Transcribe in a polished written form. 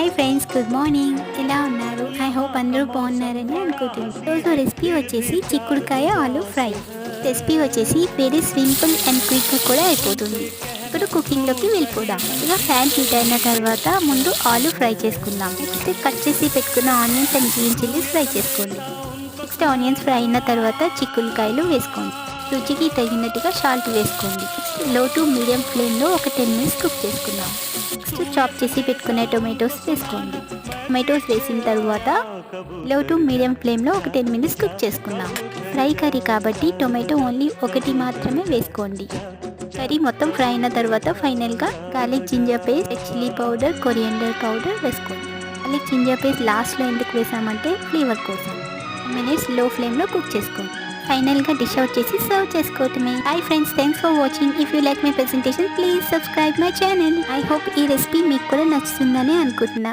Hi friends, good morning. ఎలా ఉన్నారు? I hope అందరూ బాగున్నారని అనుకుంటున్నాను. రోజు రెసిపీ వచ్చేసి చిక్కుడుకాయ ఆలు ఫ్రై. రెసిపీ వచ్చేసి వెరీ సింపుల్ అండ్ క్విక్గా కూడా అయిపోతుంది. ఇప్పుడు కుకింగ్లోకి వెళ్ళిపోదాం. ఇలా ఫ్యాన్ హీట్ అయిన తర్వాత ముందు ఆలు ఫ్రై చేసుకుందాం. నెక్స్ట్ కట్ చేసి పెట్టుకున్న onions and green chillies fry చేసుకోండి. నెక్స్ట్ ఆనియన్స్ ఫ్రై అయిన తర్వాత చిక్కుడుకాయలు వేసుకోండి. రుచికి తగినట్టుగా సాల్ట్ వేసుకోండి. లో టు మీడియం ఫ్లేమ్లో ఒక 10 మినిట్స్ కుక్ చేసుకుందాం. నెక్స్ట్ చాప్ చేసి పెట్టుకునే టొమాటోస్ వేసుకోండి. టొమాటోస్ వేసిన తర్వాత లో టు మీడియం ఫ్లేమ్లో ఒక 10 మినిట్స్ కుక్ చేసుకుందాం. ఫ్రై కర్రీ కాబట్టి టొమాటో ఓన్లీ ఒకటి మాత్రమే వేసుకోండి. కర్రీ మొత్తం ఫ్రై అయిన తర్వాత ఫైనల్గా garlic ginger paste, chilli powder, coriander powder వేసుకోండి. గార్లిక్ జింజర్ పేస్ట్ లాస్ట్లో ఎందుకు వేసామంటే ఫ్లేవర్ కోసం. 10 మినిట్స్ లో ఫ్లేమ్లో కుక్ చేసుకోండి. ఫైనల్గా డిష్ అవుట్ చేసి సర్వ్ చేసుకోవటమే. Hi friends, thanks for watching. If you like my presentation please subscribe my channel. I hope ఈ రెసిపీ మీకు కూడా నచ్చుతుందని అనుకుంటున్నా.